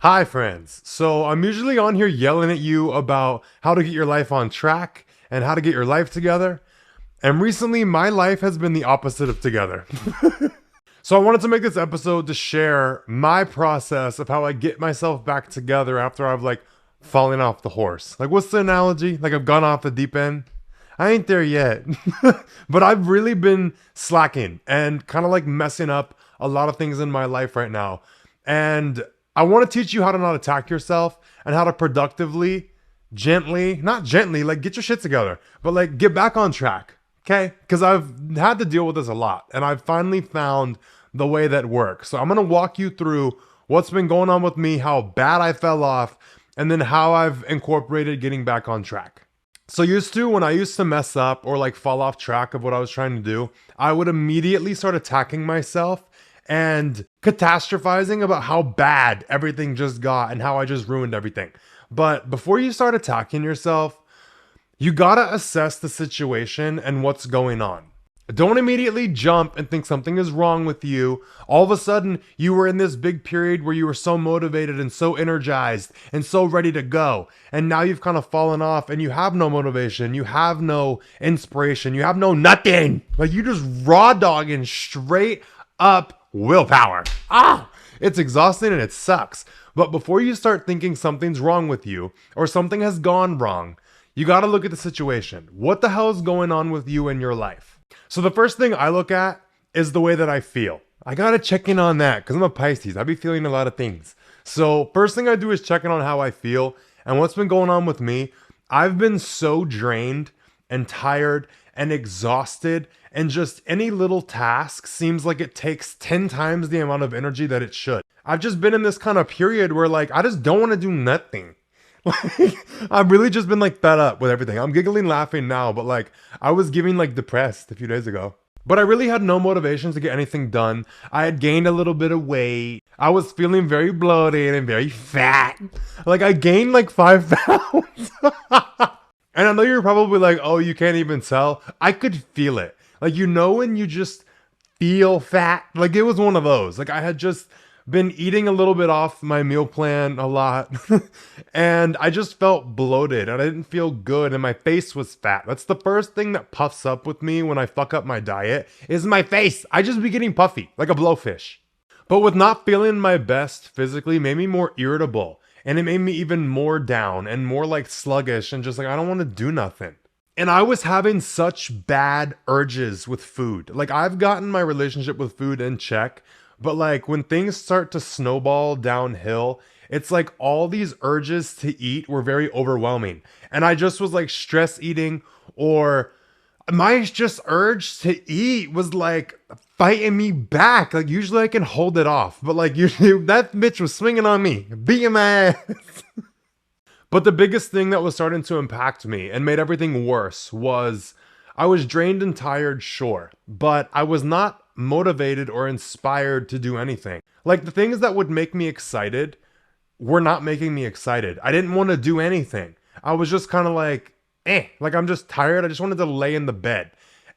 Hi friends. So I'm usually on here yelling at you about how to get your life on track and how to get your life together. And recently my life has been the opposite of together. So I wanted to make this episode to share my process of how I get myself back together after I've fallen off the horse. What's the analogy? I've gone off the deep end. I ain't there yet. But I've really been slacking and kind of messing up a lot of things in my life right now. And I want to teach you how to not attack yourself and how to productively, gently, not gently, get your shit together, but get back on track. Okay? Because I've had to deal with this a lot and I've finally found the way that works. So I'm going to walk you through what's been going on with me, how bad I fell off, and then how I've incorporated getting back on track. So when I used to mess up or fall off track of what I was trying to do, I would immediately start attacking myself and catastrophizing about how bad everything just got and how I just ruined everything. But before you start attacking yourself, you gotta assess the situation and what's going on. Don't immediately jump and think something is wrong with you. All of a sudden, you were in this big period where you were so motivated and so energized and so ready to go. And now you've kind of fallen off and you have no motivation. You have no inspiration. You have no nothing. You just raw dogging straight up willpower. It's exhausting and it sucks. But before you start thinking something's wrong with you or something has gone wrong, you got to look at the situation. What the hell is going on with you in your life? So the first thing I look at is the way that I feel. I got to check in on that because I'm a Pisces. I be feeling a lot of things. So first thing I do is check in on how I feel and what's been going on with me. I've been so drained and tired and exhausted, and just any little task seems like it takes 10 times the amount of energy that it should. I've just been in this kind of period where I just don't want to do nothing. I've really just been fed up with everything. I'm giggling laughing now, but I was getting depressed a few days ago. But I really had no motivation to get anything done. I had gained a little bit of weight. I was feeling very bloated and very fat. I gained 5 pounds. And I know you're probably oh, you can't even tell. I could feel it. When you just feel fat. It was one of those. I had just been eating a little bit off my meal plan a lot. And I just felt bloated and I didn't feel good and my face was fat. That's the first thing that puffs up with me when I fuck up my diet is my face. I just be getting puffy like a blowfish. But with not feeling my best physically made me more irritable. And it made me even more down and more sluggish and just I don't want to do nothing. And I was having such bad urges with food. I've gotten my relationship with food in check, but when things start to snowball downhill, it's all these urges to eat were very overwhelming. And I just was stress eating, or my just urge to eat was fighting me back. Usually I can hold it off, but usually that bitch was swinging on me, beating my ass. But the biggest thing that was starting to impact me and made everything worse was I was drained and tired, sure, but I was not motivated or inspired to do anything. The things that would make me excited were not making me excited. I didn't want to do anything. I was just kind of I'm just tired. I just wanted to lay in the bed.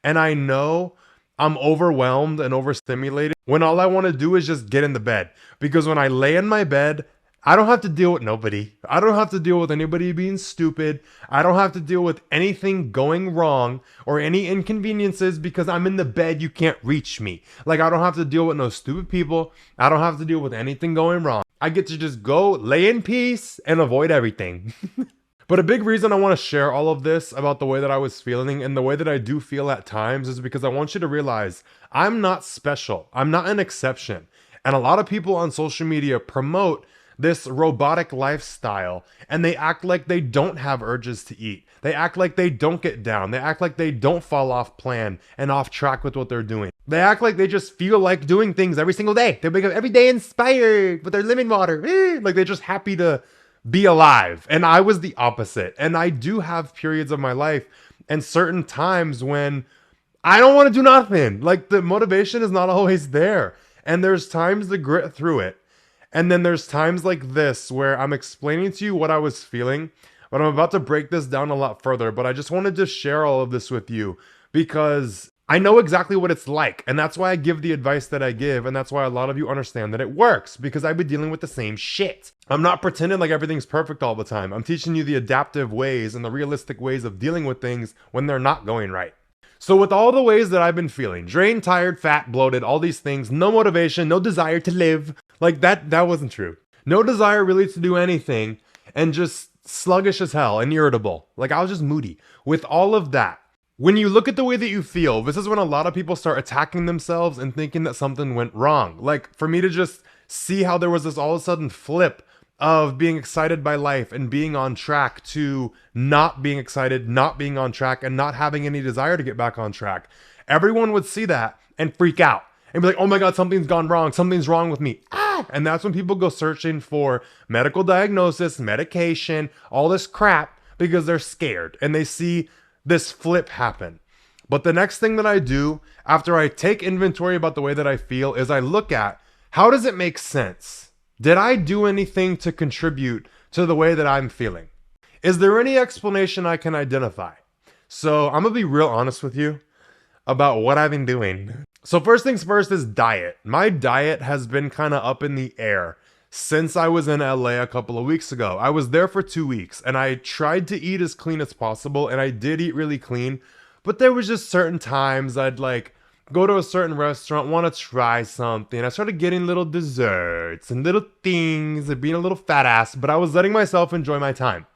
And I know I'm overwhelmed and overstimulated when all I want to do is just get in the bed. Because when I lay in my bed, I don't have to deal with nobody. I don't have to deal with anybody being stupid. I don't have to deal with anything going wrong or any inconveniences because I'm in the bed. You can't reach me. I don't have to deal with no stupid people. I don't have to deal with anything going wrong. I get to just go lay in peace and avoid everything. But a big reason I want to share all of this about the way that I was feeling and the way that I do feel at times is because I want you to realize I'm not special. I'm not an exception. And a lot of people on social media promote this robotic lifestyle and they act like they don't have urges to eat. They act like they don't get down. They act like they don't fall off plan and off track with what they're doing. They act like they just feel like doing things every single day. They wake up every day inspired with their lemon water. They're just happy to be alive. And I was the opposite. And I do have periods of my life and certain times when I don't want to do nothing. The motivation is not always there. And there's times to grit through it. And then there's times like this where I'm explaining to you what I was feeling, but I'm about to break this down a lot further. But I just wanted to share all of this with you because I know exactly what it's like, and that's why I give the advice that I give, and that's why a lot of you understand that it works, because I've been dealing with the same shit. I'm not pretending like everything's perfect all the time. I'm teaching you the adaptive ways and the realistic ways of dealing with things when they're not going right. So with all the ways that I've been feeling, drained, tired, fat, bloated, all these things, no motivation, no desire to live, like that wasn't true. No desire really to do anything, and just sluggish as hell and irritable. Like I was just moody. With all of that, when you look at the way that you feel, this is when a lot of people start attacking themselves and thinking that something went wrong. Like for me to just see how there was this all of a sudden flip of being excited by life and being on track to not being excited, not being on track, and not having any desire to get back on track. Everyone would see that and freak out and be like, oh my God, something's gone wrong. Something's wrong with me. Ah! And that's when people go searching for medical diagnosis, medication, all this crap because they're scared and they see this flip happen. But the next thing that I do after I take inventory about the way that I feel is I look at how does it make sense? Did I do anything to contribute to the way that I'm feeling? Is there any explanation I can identify? So I'm gonna be real honest with you about what I've been doing. So first things first is diet. My diet has been kind of up in the air since I was in LA a couple of weeks ago. I was there for 2 weeks and I tried to eat as clean as possible, and I did eat really clean, but there was just certain times I'd like go to a certain restaurant, want to try something. I started getting little desserts and little things and being a little fat ass, but I was letting myself enjoy my time.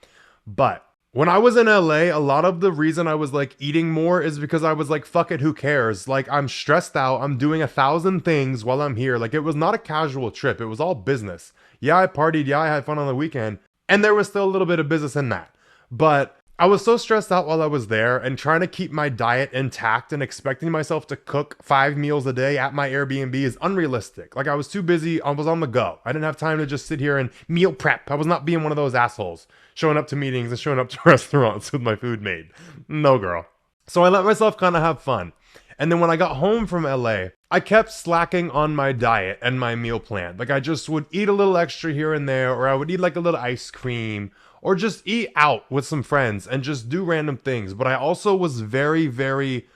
But when I was in LA, a lot of the reason I was like eating more is because I was like, fuck it, who cares? Like I'm stressed out. I'm doing 1,000 things while I'm here. Like it was not a casual trip. It was all business. Yeah, I partied. Yeah, I had fun on the weekend. And there was still a little bit of business in that. But I was so stressed out while I was there and trying to keep my diet intact and expecting myself to cook 5 meals a day at my Airbnb is unrealistic. Like I was too busy. I was on the go. I didn't have time to just sit here and meal prep. I was not being one of those assholes showing up to meetings and showing up to restaurants with my food made. No, girl. So I let myself kind of have fun. And then when I got home from LA, I kept slacking on my diet and my meal plan. Like I just would eat a little extra here and there, or I would eat like a little ice cream, or just eat out with some friends and just do random things. But I also was very, very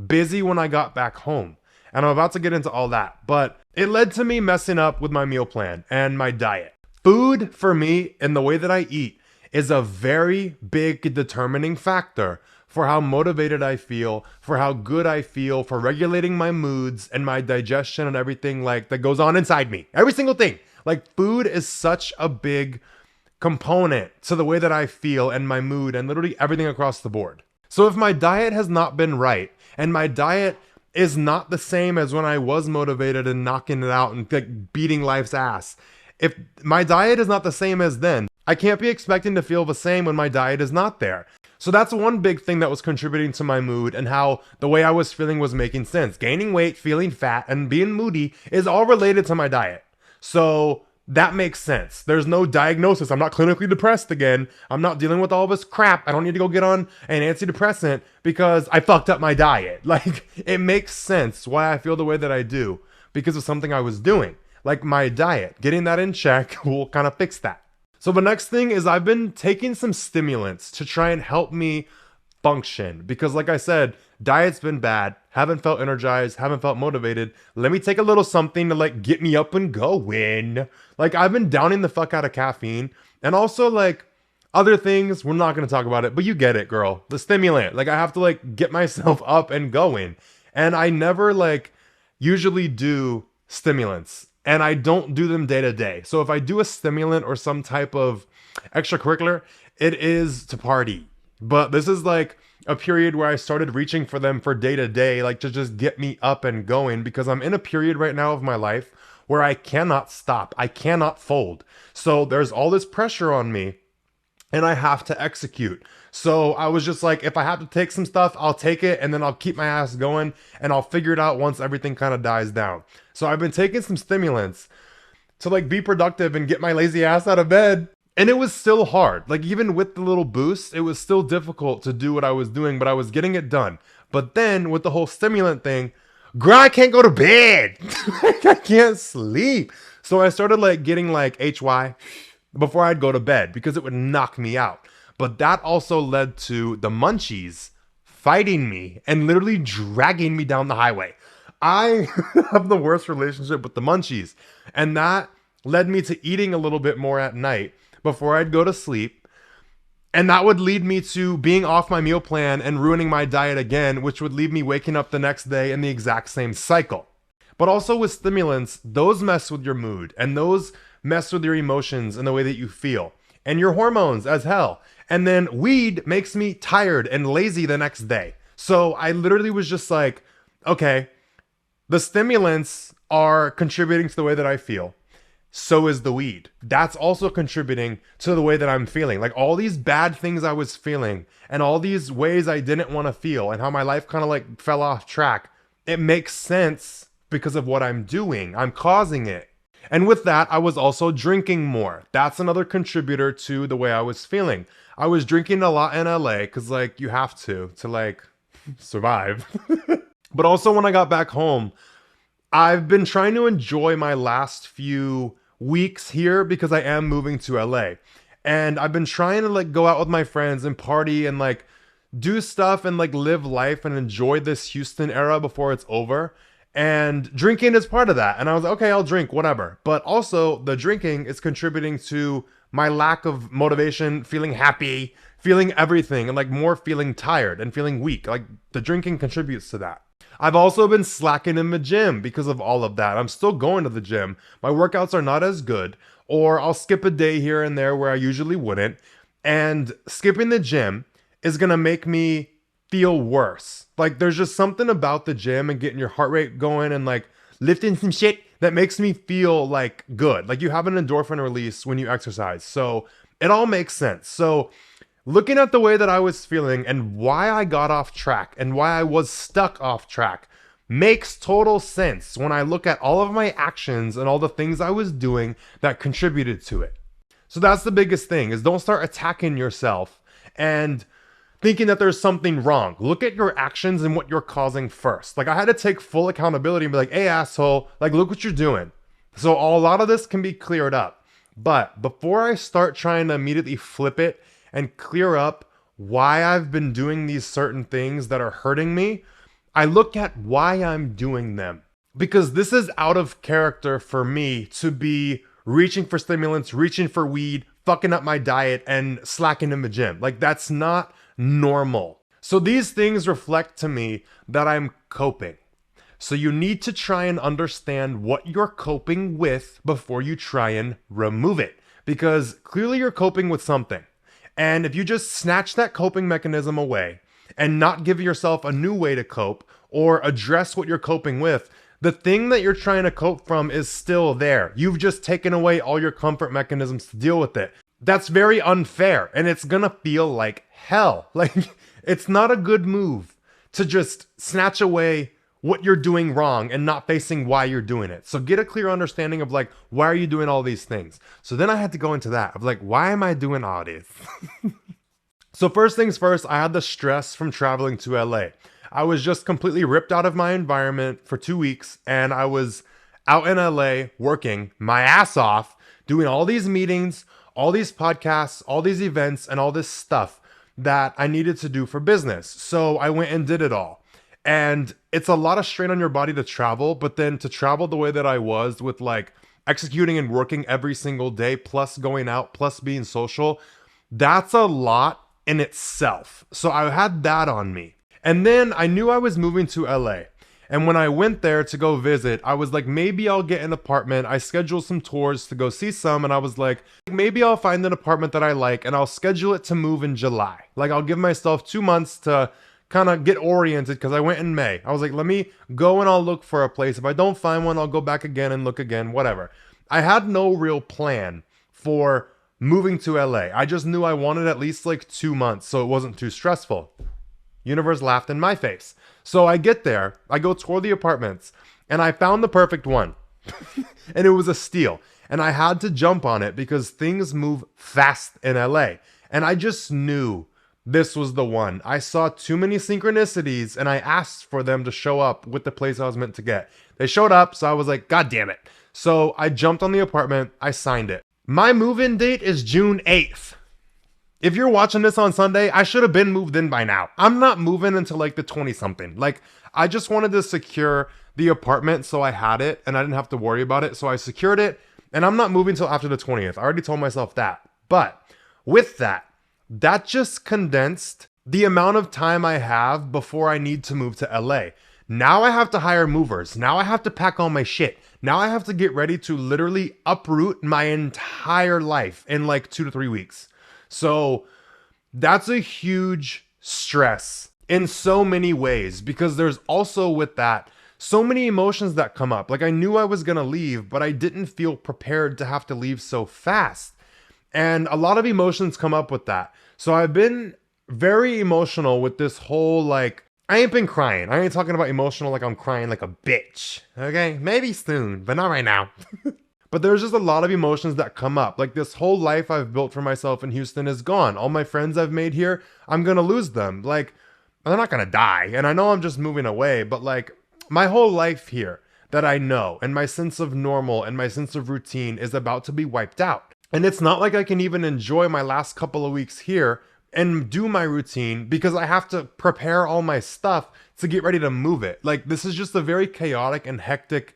busy when I got back home. And I'm about to get into all that. But it led to me messing up with my meal plan and my diet. Food for me and the way that I eat is a very big determining factor for how motivated I feel, for how good I feel, for regulating my moods and my digestion and everything like that goes on inside me. Every single thing. Like food is such a big component to the way that I feel and my mood and literally everything across the board. So if my diet has not been right and my diet is not the same as when I was motivated and knocking it out and like beating life's ass, if my diet is not the same as then, I can't be expecting to feel the same when my diet is not there. So that's one big thing that was contributing to my mood and how the way I was feeling was making sense. Gaining weight, feeling fat, and being moody is all related to my diet. So that makes sense. There's no diagnosis. I'm not clinically depressed again. I'm not dealing with all this crap. I don't need to go get on an antidepressant because I fucked up my diet. Like, it makes sense why I feel the way that I do because of something I was doing. Like my diet. Getting that in check will kind of fix that. So the next thing is I've been taking some stimulants to try and help me function. Because like I said, diet's been bad. Haven't felt energized. Haven't felt motivated. Let me take a little something to like get me up and going. Like I've been downing the fuck out of caffeine. And also like other things, we're not going to talk about it. But you get it, girl. The stimulant. Like I have to like get myself up and going. And I never like usually do stimulants. And I don't do them day to day. So if I do a stimulant or some type of extracurricular, it is to party. But this is like a period where I started reaching for them for day to day, like to just get me up and going, because I'm in a period right now of my life where I cannot stop. I cannot fold. So there's all this pressure on me and I have to execute. So I was just like, if I have to take some stuff, I'll take it and then I'll keep my ass going and I'll figure it out once everything kind of dies down. So I've been taking some stimulants to like be productive and get my lazy ass out of bed. And it was still hard. Like even with the little boost, it was still difficult to do what I was doing, but I was getting it done. But then with the whole stimulant thing, girl, I can't go to bed. I can't sleep. So I started like getting like HY before I'd go to bed because it would knock me out. But that also led to the munchies fighting me and literally dragging me down the highway. I have the worst relationship with the munchies, and that led me to eating a little bit more at night before I'd go to sleep. And that would lead me to being off my meal plan and ruining my diet again, which would leave me waking up the next day in the exact same cycle. But also with stimulants, those mess with your mood and those mess with your emotions and the way that you feel and your hormones as hell. And then weed makes me tired and lazy the next day. So I literally was just like, okay, the stimulants are contributing to the way that I feel. So is the weed. That's also contributing to the way that I'm feeling. Like all these bad things I was feeling and all these ways I didn't want to feel and how my life kind of like fell off track. It makes sense because of what I'm doing. I'm causing it. And with that, I was also drinking more. That's another contributor to the way I was feeling. I was drinking a lot in LA because like you have to like survive. But also when I got back home, I've been trying to enjoy my last few weeks here because I am moving to LA. And I've been trying to like go out with my friends and party and like do stuff and like live life and enjoy this Houston era before it's over. And drinking is part of that. And I was like, okay, I'll drink, whatever. But also the drinking is contributing to my lack of motivation, feeling happy, feeling everything, and like more feeling tired and feeling weak. Like the drinking contributes to that. I've also been slacking in the gym because of all of that. I'm still going to the gym. My workouts are not as good, or I'll skip a day here and there where I usually wouldn't. And skipping the gym is going to make me feel worse. Like there's just something about the gym and getting your heart rate going and like lifting some shit that makes me feel like good. Like you have an endorphin release when you exercise. So it all makes sense. So looking at the way that I was feeling and why I got off track and why I was stuck off track makes total sense when I look at all of my actions and all the things I was doing that contributed to it. So that's the biggest thing, is don't start attacking yourself and thinking that there's something wrong. Look at your actions and what you're causing first. Like I had to take full accountability and be like, hey asshole, like look what you're doing. So a lot of this can be cleared up. But before I start trying to immediately flip it and clear up why I've been doing these certain things that are hurting me, I look at why I'm doing them. Because this is out of character for me to be reaching for stimulants, reaching for weed, fucking up my diet, and slacking in the gym. Like that's not normal. So these things reflect to me that I'm coping. So you need to try and understand what you're coping with before you try and remove it. Because clearly you're coping with something. And if you just snatch that coping mechanism away and not give yourself a new way to cope or address what you're coping with, the thing that you're trying to cope from is still there. You've just taken away all your comfort mechanisms to deal with it. That's very unfair, and it's gonna feel like hell. Like, it's not a good move to just snatch away what you're doing wrong and not facing why you're doing it. So get a clear understanding of like, why are you doing all these things? So then I had to go into that of like, why am I doing all this? So first things first, I had the stress from traveling to LA. I was just completely ripped out of my environment for 2 weeks, and I was out in LA working my ass off, doing all these meetings, all these podcasts, all these events, and all this stuff that I needed to do for business. So I went and did it all. And it's a lot of strain on your body to travel, but then to travel the way that I was with like executing and working every single day, plus going out, plus being social, that's a lot in itself. So I had that on me. And then I knew I was moving to LA. And when I went there to go visit, I was like, maybe I'll get an apartment. I scheduled some tours to go see some. And I was like, maybe I'll find an apartment that I like and I'll schedule it to move in July. Like I'll give myself 2 months to kind of get oriented because I went in May. I was like, let me go and I'll look for a place. If I don't find one, I'll go back again and look again, whatever. I had no real plan for moving to LA. I just knew I wanted at least like 2 months so it wasn't too stressful. Universe laughed in my face. So I get there, I go tour the apartments, and I found the perfect one. And it was a steal. And I had to jump on it because things move fast in LA. And I just knew this was the one. I saw too many synchronicities and I asked for them to show up with the place I was meant to get. They showed up, so I was like, God damn it. So I jumped on the apartment, I signed it. My move-in date is June 8th. If you're watching this on Sunday, I should have been moved in by now. I'm not moving until like the 20 something. Like, I just wanted to secure the apartment so I had it and I didn't have to worry about it. So I secured it and I'm not moving until after the 20th. I already told myself that. But with that, that just condensed the amount of time I have before I need to move to LA. Now I have to hire movers. Now I have to pack all my shit. Now I have to get ready to literally uproot my entire life in like 2 to 3 weeks. So that's a huge stress in so many ways, because there's also with that so many emotions that come up. Like, I knew I was going to leave, but I didn't feel prepared to have to leave so fast. And a lot of emotions come up with that. So I've been very emotional with this whole, like, I ain't been crying. I ain't talking about emotional like I'm crying like a bitch. Okay? Maybe soon, but not right now. But there's just a lot of emotions that come up. Like, this whole life I've built for myself in Houston is gone. All my friends I've made here, I'm going to lose them. Like, they're not going to die. And I know I'm just moving away, but like, my whole life here that I know and my sense of normal and my sense of routine is about to be wiped out. And it's not like I can even enjoy my last couple of weeks here and do my routine because I have to prepare all my stuff to get ready to move it. Like, this is just a very chaotic and hectic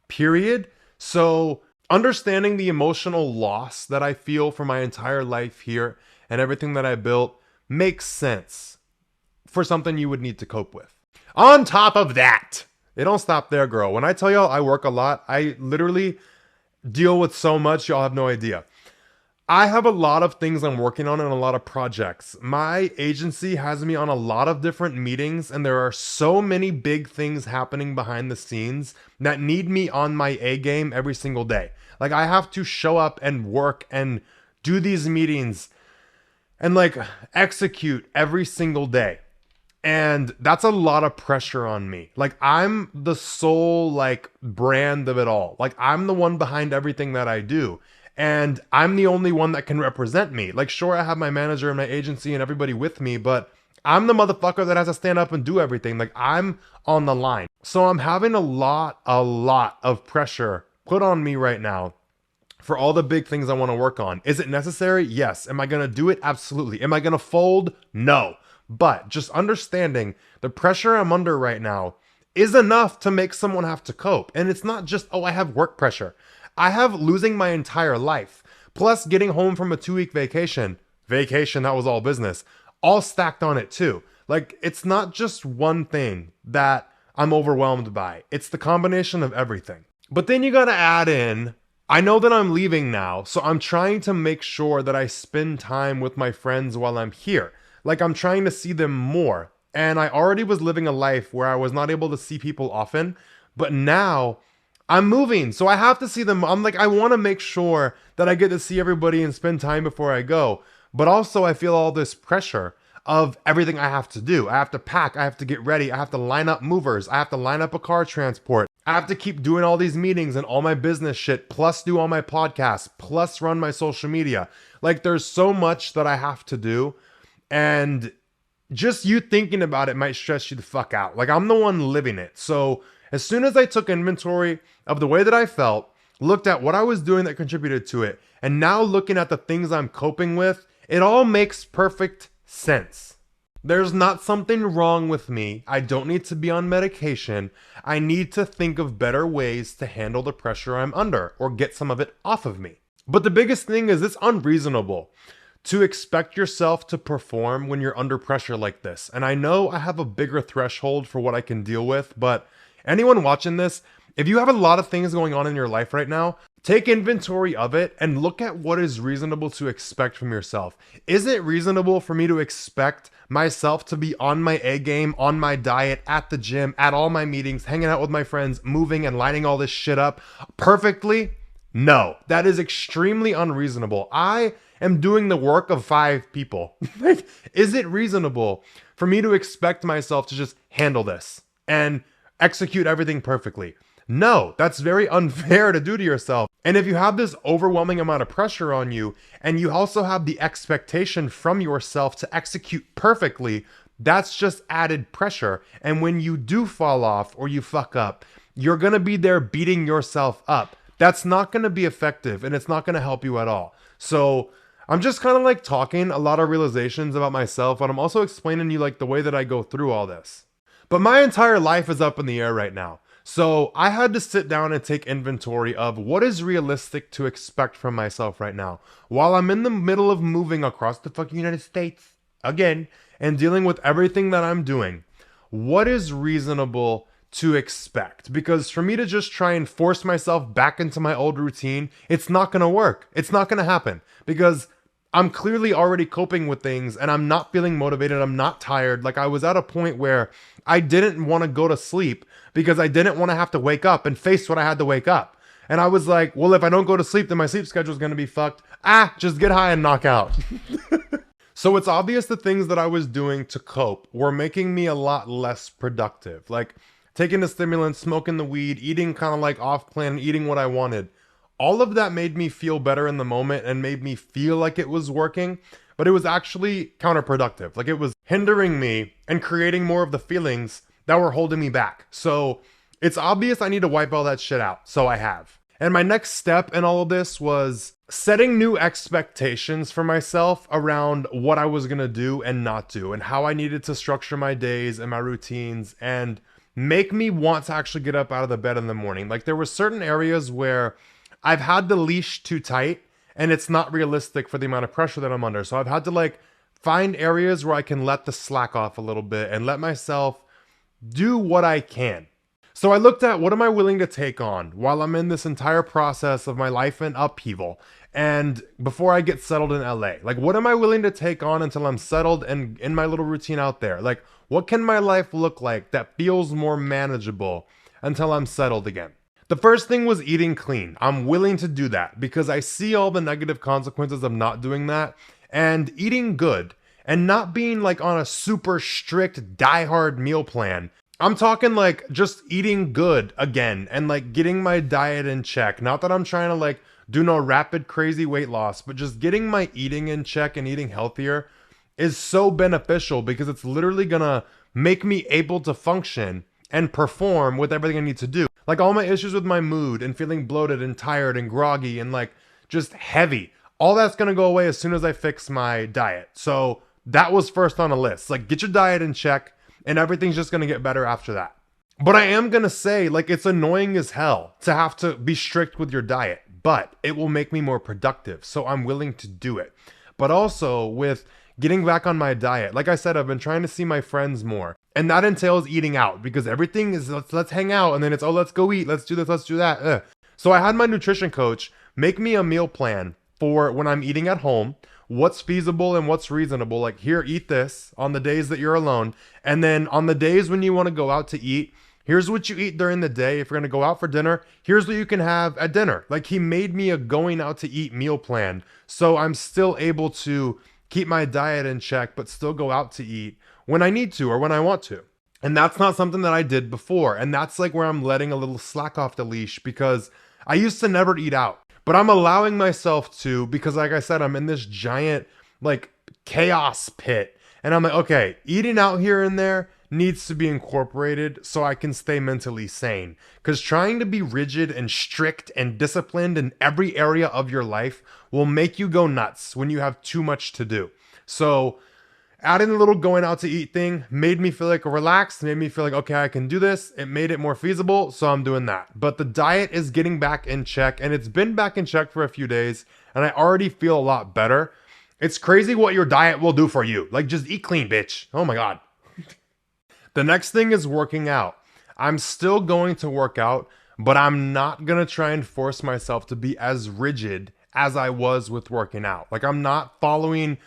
period. So understanding the emotional loss that I feel for my entire life here and everything that I built makes sense for something you would need to cope with. On top of that, it don't stop there, girl. When I tell y'all I work a lot, I literally deal with so much, y'all have no idea. I have a lot of things I'm working on and a lot of projects. My agency has me on a lot of different meetings, and there are so many big things happening behind the scenes that need me on my A game every single day. Like, I have to show up and work and do these meetings and like execute every single day. And that's a lot of pressure on me. Like, I'm the sole like brand of it all. Like, I'm the one behind everything that I do. And I'm the only one that can represent me. Like, sure, I have my manager and my agency and everybody with me, but I'm the motherfucker that has to stand up and do everything. Like, I'm on the line. So I'm having a lot of pressure put on me right now for all the big things I want to work on. Is it necessary? Yes. Am I going to do it? Absolutely. Am I going to fold? No. But just understanding the pressure I'm under right now is enough to make someone have to cope. And it's not just, oh, I have work pressure. I have losing my entire life, plus getting home from a 2-week vacation, that was all business, all stacked on it too. Like, it's not just one thing that I'm overwhelmed by. It's the combination of everything. But then you got to add in, I know that I'm leaving now, so I'm trying to make sure that I spend time with my friends while I'm here. Like, I'm trying to see them more. And I already was living a life where I was not able to see people often, but now I'm moving, so I have to see them. I'm like, I want to make sure that I get to see everybody and spend time before I go. But also I feel all this pressure of everything I have to do. I have to pack, I have to get ready, I have to line up movers, I have to line up a car transport. I have to keep doing all these meetings and all my business shit, plus do all my podcasts, plus run my social media. Like, there's so much that I have to do. And just you thinking about it might stress you the fuck out. Like, I'm the one living it. So as soon as I took inventory of the way that I felt, looked at what I was doing that contributed to it, and now looking at the things I'm coping with, it all makes perfect sense. There's not something wrong with me. I don't need to be on medication. I need to think of better ways to handle the pressure I'm under or get some of it off of me. But the biggest thing is, it's unreasonable to expect yourself to perform when you're under pressure like this. And I know I have a bigger threshold for what I can deal with, but anyone watching this, if you have a lot of things going on in your life right now, take inventory of it and look at what is reasonable to expect from yourself. Is it reasonable for me to expect myself to be on my A game, on my diet, at the gym, at all my meetings, hanging out with my friends, moving and lining all this shit up perfectly? No, that is extremely unreasonable. I am doing the work of 5 people. Like, is it reasonable for me to expect myself to just handle this and execute everything perfectly? No, that's very unfair to do to yourself. And if you have this overwhelming amount of pressure on you, and you also have the expectation from yourself to execute perfectly, that's just added pressure. And when you do fall off or you fuck up, you're going to be there beating yourself up. That's not going to be effective, and it's not going to help you at all. So I'm just kind of like talking a lot of realizations about myself, but I'm also explaining to you like the way that I go through all this. But my entire life is up in the air right now. So I had to sit down and take inventory of what is realistic to expect from myself right now while I'm in the middle of moving across the fucking United States again and dealing with everything that I'm doing. What is reasonable to expect? Because for me to just try and force myself back into my old routine, it's not gonna work. It's not gonna happen because I'm clearly already coping with things and I'm not feeling motivated. I'm not tired. Like I was at a point where I didn't want to go to sleep because I didn't want to have to wake up and face what I had to wake up. And I was like, well, if I don't go to sleep, then my sleep schedule is going to be fucked. Just get high and knock out. So it's obvious the things that I was doing to cope were making me a lot less productive. Like taking the stimulants, smoking the weed, eating kind of like off plan, eating what I wanted. All of that made me feel better in the moment and made me feel like it was working, but it was actually counterproductive. Like it was hindering me and creating more of the feelings that were holding me back. So it's obvious I need to wipe all that shit out. So I have. And my next step in all of this was setting new expectations for myself around what I was going to do and not do and how I needed to structure my days and my routines and make me want to actually get up out of the bed in the morning. Like there were certain areas where I've had the leash too tight and it's not realistic for the amount of pressure that I'm under. So I've had to like find areas where I can let the slack off a little bit and let myself do what I can. So I looked at what am I willing to take on while I'm in this entire process of my life in upheaval and before I get settled in LA. Like what am I willing to take on until I'm settled and in my little routine out there? Like what can my life look like that feels more manageable until I'm settled again? The first thing was eating clean. I'm willing to do that because I see all the negative consequences of not doing that, and eating good and not being like on a super strict diehard meal plan. I'm talking like just eating good again and like getting my diet in check. Not that I'm trying to like do no rapid crazy weight loss, but just getting my eating in check and eating healthier is so beneficial because it's literally gonna make me able to function and perform with everything I need to do. Like all my issues with my mood and feeling bloated and tired and groggy and like just heavy, all that's gonna go away as soon as I fix my diet. So that was first on the list. Like get your diet in check and everything's just gonna get better after that. But I am gonna say like it's annoying as hell to have to be strict with your diet, but it will make me more productive. So I'm willing to do it. But also with getting back on my diet, like I said, I've been trying to see my friends more. And that entails eating out because everything is let's hang out and then it's let's go eat, let's do this, let's do that. So I had my nutrition coach make me a meal plan for when I'm eating at home, what's feasible and what's reasonable. Like here, eat this on the days that you're alone. And then on the days when you want to go out to eat, here's what you eat during the day. If you're going to go out for dinner, here's what you can have at dinner. Like he made me a going out to eat meal plan. So I'm still able to keep my diet in check, but still go out to eat when I need to or when I want to. And that's not something that I did before. And that's like where I'm letting a little slack off the leash because I used to never eat out, but I'm allowing myself to because like I said, I'm in this giant like chaos pit and I'm like, okay, eating out here and there needs to be incorporated so I can stay mentally sane. Because trying to be rigid and strict and disciplined in every area of your life will make you go nuts when you have too much to do. So adding a little going out to eat thing made me feel like relaxed, made me feel like, okay, I can do this. It made it more feasible, so I'm doing that. But the diet is getting back in check, and it's been back in check for a few days, and I already feel a lot better. It's crazy what your diet will do for you. Like, just eat clean, bitch. Oh my God. The next thing is working out. I'm still going to work out, but I'm not going to try and force myself to be as rigid as I was with working out. Like, I'm not following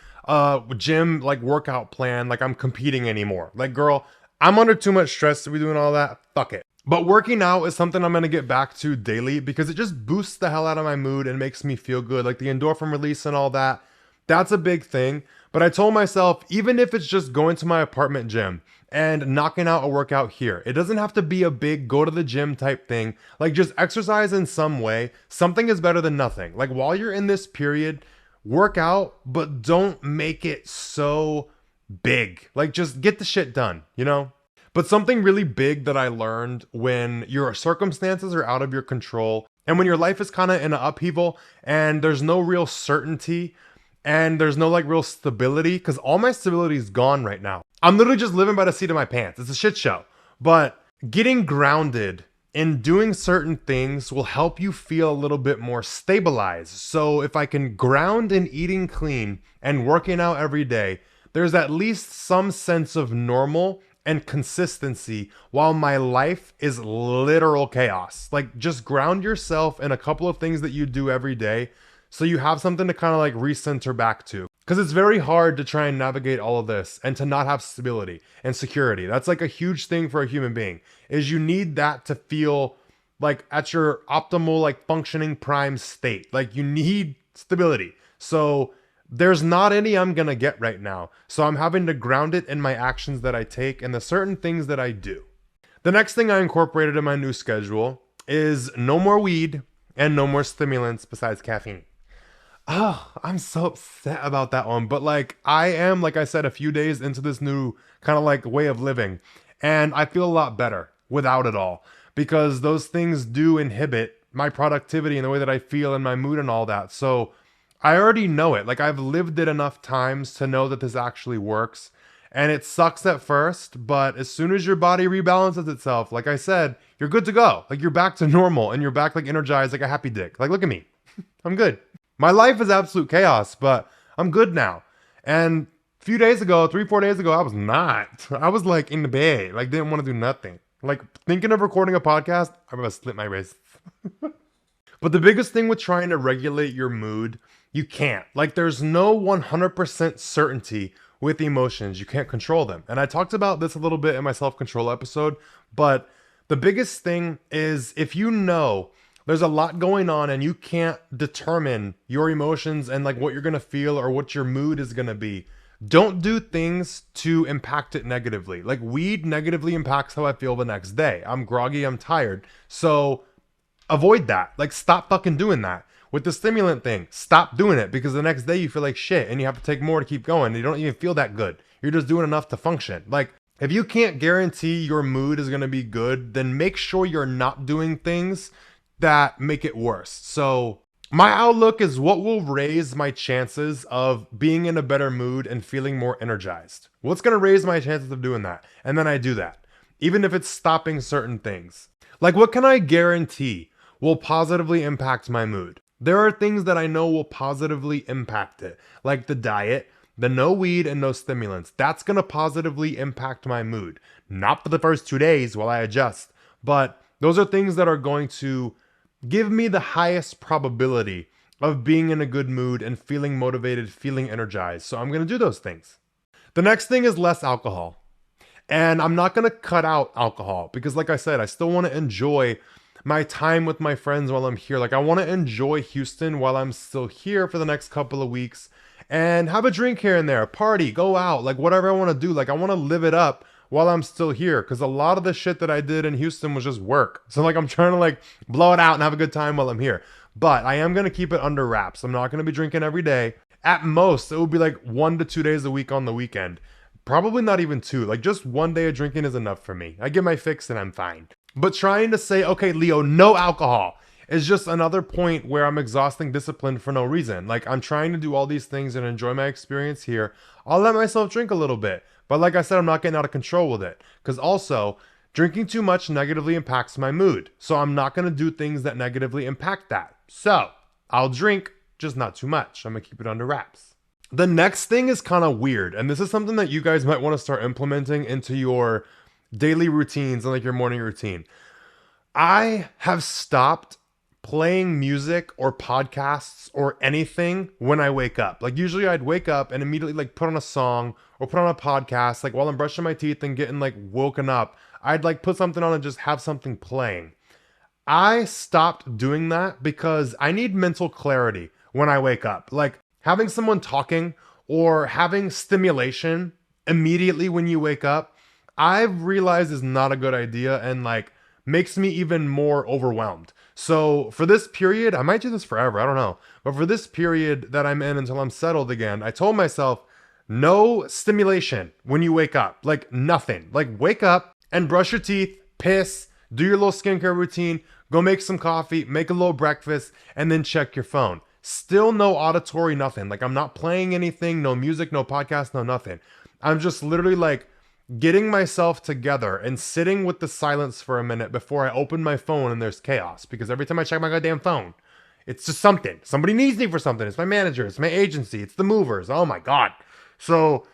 gym like workout plan like I'm competing anymore. Like, girl, I'm under too much stress to be doing all that. Fuck it. But working out is something I'm going to get back to daily because it just boosts the hell out of my mood and makes me feel good. Like the endorphin release and all that. That's a big thing. But I told myself, even if it's just going to my apartment gym and knocking out a workout here, it doesn't have to be a big go to the gym type thing. Like, just exercise in some way. Something is better than nothing. Like, while you're in this period, work out, but don't make it so big. Like, just get the shit done, you know? But something really big that I learned when your circumstances are out of your control and when your life is kind of in an upheaval and there's no real certainty, and there's no like real stability because all my stability is gone right now. I'm literally just living by the seat of my pants. It's a shit show. But getting grounded and doing certain things will help you feel a little bit more stabilized. So if I can ground in eating clean and working out every day, there's at least some sense of normal and consistency while my life is literal chaos. Like, just ground yourself in a couple of things that you do every day so you have something to kind of like recenter back to. Because it's very hard to try and navigate all of this and to not have stability and security. That's like a huge thing for a human being, is you need that to feel like at your optimal, like functioning prime state. Like, you need stability. So there's not any I'm gonna get right now. So I'm having to ground it in my actions that I take and the certain things that I do. The next thing I incorporated in my new schedule is no more weed and no more stimulants besides caffeine. Oh, I'm so upset about that one. But like, I am, like I said, a few days into this new kind of like way of living, and I feel a lot better without it all, because those things do inhibit my productivity and the way that I feel and my mood and all that. So I already know it. Like, I've lived it enough times to know that this actually works. And it sucks at first, but as soon as your body rebalances itself, like I said, you're good to go. Like, you're back to normal and you're back like energized, like a happy dick. Like, look at me. I'm good. My life is absolute chaos, but I'm good now. And a few days ago, 3-4 days ago, I was not. I was like in the bed, like didn't want to do nothing. Like, thinking of recording a podcast, I'm gonna slit my wrists. But the biggest thing with trying to regulate your mood, you can't. Like, there's no 100% certainty with emotions. You can't control them. And I talked about this a little bit in my self-control episode, but the biggest thing is, if you know there's a lot going on and you can't determine your emotions and like what you're gonna feel or what your mood is gonna be, don't do things to impact it negatively. Like, weed negatively impacts how I feel the next day. I'm groggy, I'm tired. So avoid that. Like, stop fucking doing that. With the stimulant thing, stop doing it, because the next day you feel like shit and you have to take more to keep going. You don't even feel that good. You're just doing enough to function. Like, if you can't guarantee your mood is gonna be good, then make sure you're not doing things that make it worse. So my outlook is what will raise my chances of being in a better mood and feeling more energized. What's going to raise my chances of doing that? And then I do that, even if it's stopping certain things. Like, what can I guarantee will positively impact my mood? There are things that I know will positively impact it, like the diet, the no weed and no stimulants. That's going to positively impact my mood. Not for the first 2 days while I adjust, but those are things that are going to give me the highest probability of being in a good mood and feeling motivated, feeling energized. So I'm going to do those things. The next thing is less alcohol. And I'm not going to cut out alcohol because, like I said, I still want to enjoy my time with my friends while I'm here. Like, I want to enjoy Houston while I'm still here for the next couple of weeks and have a drink here and there, party, go out, like whatever I want to do. Like, I want to live it up while I'm still here, because a lot of the shit that I did in Houston was just work. So like, I'm trying to like blow it out and have a good time while I'm here. But I am going to keep it under wraps. I'm not going to be drinking every day. At most, it would be like 1 to 2 days a week on the weekend. Probably not even 2. Like, just 1 day of drinking is enough for me. I get my fix and I'm fine. But trying to say, okay, Leo, no alcohol, is just another point where I'm exhausting discipline for no reason. Like, I'm trying to do all these things and enjoy my experience here. I'll let myself drink a little bit. But like I said, I'm not getting out of control with it. Because also, drinking too much negatively impacts my mood. So I'm not going to do things that negatively impact that. So I'll drink, just not too much. I'm going to keep it under wraps. The next thing is kind of weird. And this is something that you guys might want to start implementing into your daily routines and like your morning routine. I have stopped playing music or podcasts or anything when I wake up. Like, usually I'd wake up and immediately like put on a song or put on a podcast. Like, while I'm brushing my teeth and getting like woken up, I'd like put something on and just have something playing. I stopped doing that because I need mental clarity when I wake up. Like, having someone talking or having stimulation immediately when you wake up, I've realized is not a good idea and like makes me even more overwhelmed. So for this period, I might do this forever, I don't know. But for this period that I'm in until I'm settled again, I told myself, no stimulation when you wake up. Like, nothing. Like, wake up and brush your teeth, piss, do your little skincare routine, go make some coffee, make a little breakfast, and then check your phone. Still no auditory, nothing. Like I'm not playing anything, no music, no podcast, no nothing. I'm just literally like getting myself together and sitting with the silence for a minute before I open my phone and there's chaos. Because every time I check my goddamn phone, it's just something. Somebody needs me for something. It's my manager, it's my agency, it's the movers. Oh my God. So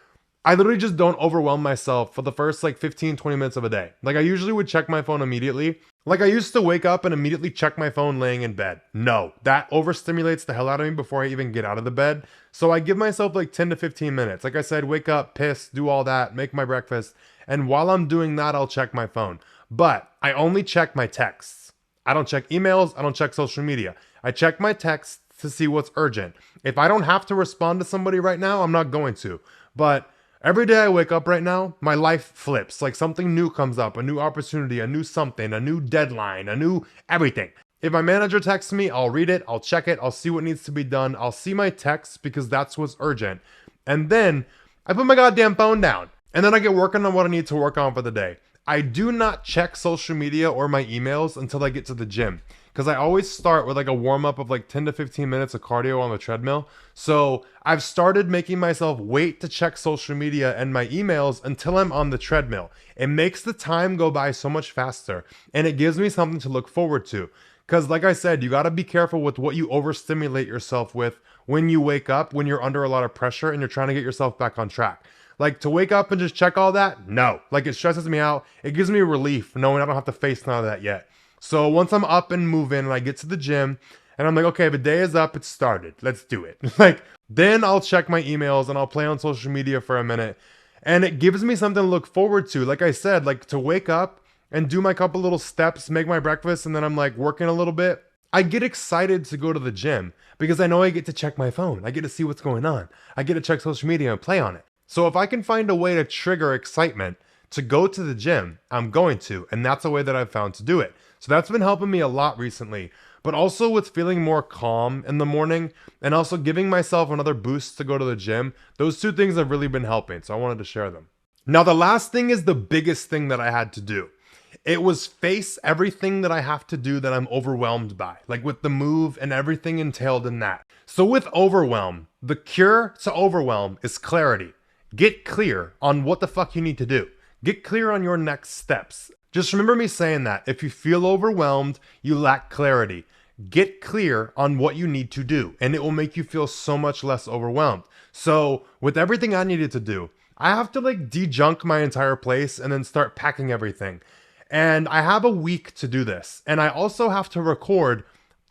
I literally just don't overwhelm myself for the first like 15, 20 minutes of a day. Like I usually would check my phone immediately. Like I used to wake up and immediately check my phone laying in bed. No, that overstimulates the hell out of me before I even get out of the bed. So I give myself like 10 to 15 minutes. Like I said, wake up, piss, do all that, make my breakfast. And while I'm doing that, I'll check my phone. But I only check my texts. I don't check emails. I don't check social media. I check my texts to see what's urgent. If I don't have to respond to somebody right now, I'm not going to. But every day I wake up right now, my life flips. Like something new comes up, a new opportunity, a new something, a new deadline, a new everything. If my manager texts me, I'll read it, I'll check it, I'll see what needs to be done, I'll see my texts because that's what's urgent. And then I put my goddamn phone down. And then I get working on what I need to work on for the day. I do not check social media or my emails until I get to the gym. Because I always start with like a warm up of like 10 to 15 minutes of cardio on the treadmill. So I've started making myself wait to check social media and my emails until I'm on the treadmill. It makes the time go by so much faster and it gives me something to look forward to. Because like I said, you got to be careful with what you overstimulate yourself with when you wake up, when you're under a lot of pressure and you're trying to get yourself back on track. Like to wake up and just check all that? No. Like it stresses me out. It gives me relief knowing I don't have to face none of that yet. So once I'm up and moving and I get to the gym and I'm like, okay, the day is up, it's started. Let's do it. Like then I'll check my emails and I'll play on social media for a minute. And it gives me something to look forward to. Like I said, like to wake up and do my couple little steps, make my breakfast, and then I'm like working a little bit. I get excited to go to the gym because I know I get to check my phone. I get to see what's going on. I get to check social media and play on it. So if I can find a way to trigger excitement to go to the gym, I'm going to. And that's a way that I've found to do it. So that's been helping me a lot recently. But also with feeling more calm in the morning and also giving myself another boost to go to the gym. Those two things have really been helping. So I wanted to share them. Now the last thing is the biggest thing that I had to do. It was face everything that I have to do that I'm overwhelmed by, like with the move and everything entailed in that. So with overwhelm, the cure to overwhelm is clarity. Get clear on what the fuck you need to do. Get clear on your next steps. Just remember me saying that. If you feel overwhelmed, you lack clarity. Get clear on what you need to do, and it will make you feel so much less overwhelmed. So with everything I needed to do, I have to like de-junk my entire place and then start packing everything. And I have a week to do this. And I also have to record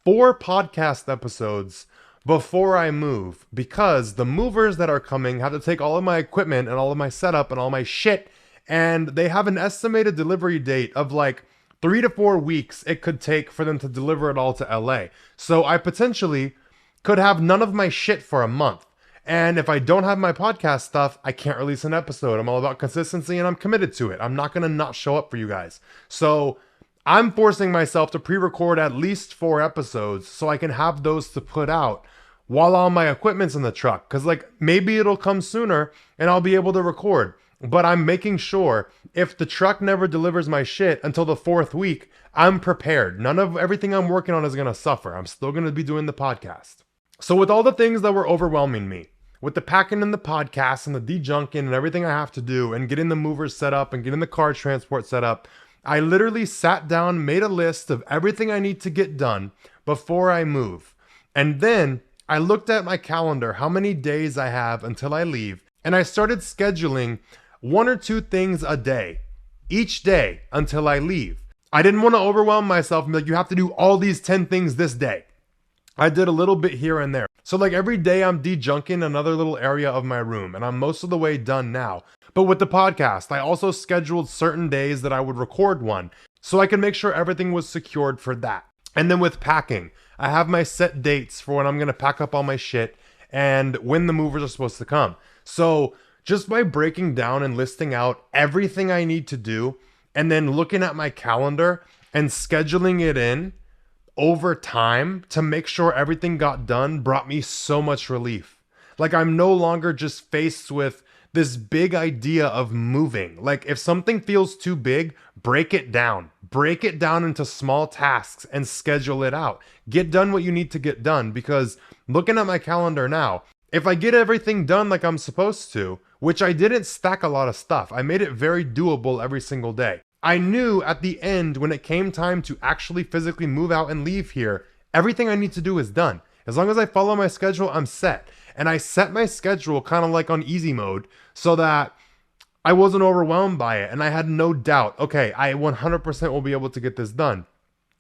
4 podcast episodes before I move because the movers that are coming have to take all of my equipment and all of my setup and all my shit. And they have an estimated delivery date of like 3 to 4 weeks it could take for them to deliver it all to LA. So I potentially could have none of my shit for a month. And if I don't have my podcast stuff, I can't release an episode. I'm all about consistency and I'm committed to it. I'm not going to not show up for you guys. So I'm forcing myself to pre-record at least 4 episodes so I can have those to put out while all my equipment's in the truck. Because like maybe it'll come sooner and I'll be able to record. But I'm making sure if the truck never delivers my shit until the 4th week, I'm prepared. None of everything I'm working on is going to suffer. I'm still going to be doing the podcast. So with all the things that were overwhelming me, with the packing and the podcast and the de-junking and everything I have to do and getting the movers set up and getting the car transport set up, I literally sat down, made a list of everything I need to get done before I move. And then I looked at my calendar, how many days I have until I leave, and I started scheduling 1 or 2 things a day, each day until I leave. I didn't want to overwhelm myself and be like, you have to do all these 10 things this day. I did a little bit here and there. So like every day I'm de-junking another little area of my room and I'm most of the way done now. But with the podcast, I also scheduled certain days that I would record one so I can make sure everything was secured for that. And then with packing, I have my set dates for when I'm going to pack up all my shit and when the movers are supposed to come. So just by breaking down and listing out everything I need to do and then looking at my calendar and scheduling it in over time to make sure everything got done brought me so much relief. Like I'm no longer just faced with this big idea of moving. Like if something feels too big, break it down. Break it down into small tasks and schedule it out. Get done what you need to get done because looking at my calendar now, if I get everything done like I'm supposed to, which I didn't stack a lot of stuff, I made it very doable every single day. I knew at the end when it came time to actually physically move out and leave here, everything I need to do is done. As long as I follow my schedule, I'm set. And I set my schedule kind of like on easy mode so that I wasn't overwhelmed by it. And I had no doubt, okay, I 100% will be able to get this done.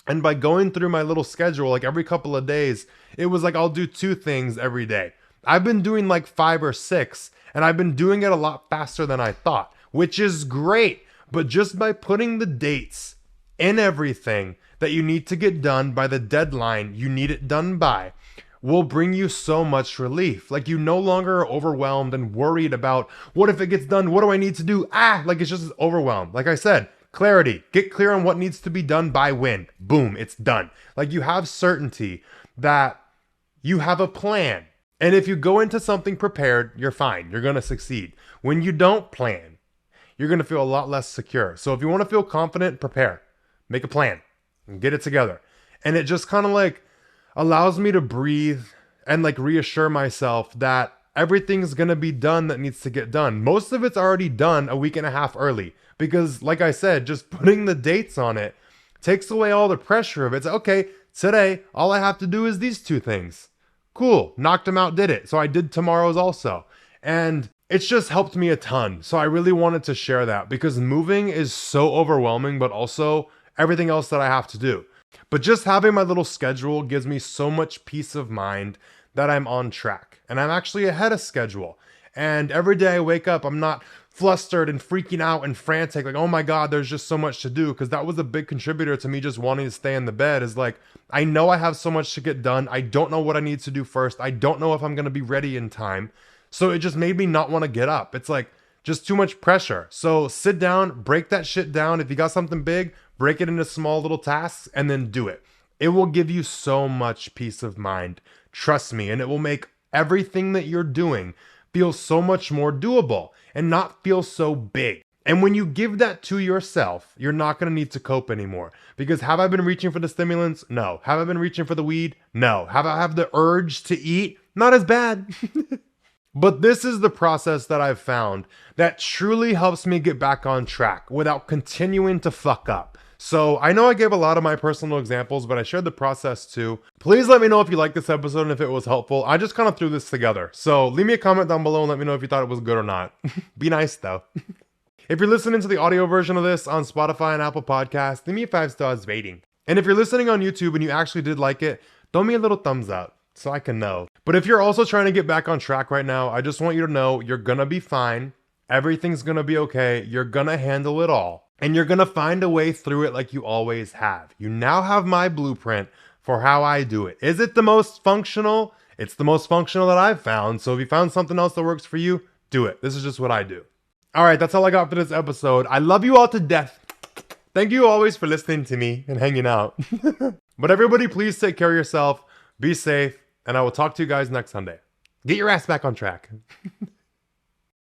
And by going through my little schedule, like every couple of days, it was like I'll do 2 things every day. I've been doing like 5 or 6, and I've been doing it a lot faster than I thought, which is great. But just by putting the dates in everything that you need to get done by the deadline you need it done by will bring you so much relief. Like you no longer are overwhelmed and worried about what if it gets done? What do I need to do? Like it's just overwhelmed. Like I said, clarity, get clear on what needs to be done by when. Boom, it's done. Like you have certainty that you have a plan. And if you go into something prepared, you're fine. You're going to succeed. When you don't plan, you're going to feel a lot less secure. So if you want to feel confident, prepare, make a plan and get it together. And it just kind of like allows me to breathe and like reassure myself that everything's going to be done that needs to get done. Most of it's already done a week and a half early because like I said, just putting the dates on it takes away all the pressure of it. It's okay, today, all I have to do is these 2 things. Cool, knocked them out, did it. So I did tomorrow's also. And it's just helped me a ton. So I really wanted to share that because moving is so overwhelming, but also everything else that I have to do. But just having my little schedule gives me so much peace of mind that I'm on track and I'm actually ahead of schedule. And every day I wake up, I'm not flustered and freaking out and frantic, like, oh my God, there's just so much to do. Because that was a big contributor to me just wanting to stay in the bed is like, I know I have so much to get done. I don't know what I need to do first. I don't know if I'm going to be ready in time. So it just made me not want to get up. It's like just too much pressure. So sit down, break that shit down. If you got something big, break it into small little tasks and then do it. It will give you so much peace of mind. Trust me. And it will make everything that you're doing feel so much more doable and not feel so big. And when you give that to yourself, you're not going to need to cope anymore. Because have I been reaching for the stimulants? No. Have I been reaching for the weed? No. Have I have the urge to eat? Not as bad. But this is the process that I've found that truly helps me get back on track without continuing to fuck up. So I know I gave a lot of my personal examples, but I shared the process too. Please let me know if you liked this episode and if it was helpful. I just kind of threw this together. So leave me a comment down below and let me know if you thought it was good or not. Be nice though. If you're listening to the audio version of this on Spotify and Apple Podcasts, leave me a 5 stars rating. And if you're listening on YouTube and you actually did like it, throw me a little thumbs up so I can know. But if you're also trying to get back on track right now, I just want you to know you're gonna be fine. Everything's gonna be okay. You're gonna handle it all. And you're gonna find a way through it like you always have. You now have my blueprint for how I do it. Is it the most functional? It's the most functional that I've found. So if you found something else that works for you, do it. This is just what I do. All right, that's all I got for this episode. I love you all to death. Thank you always for listening to me and hanging out. But everybody, please take care of yourself. Be safe. And I will talk to you guys next Sunday. Get your ass back on track.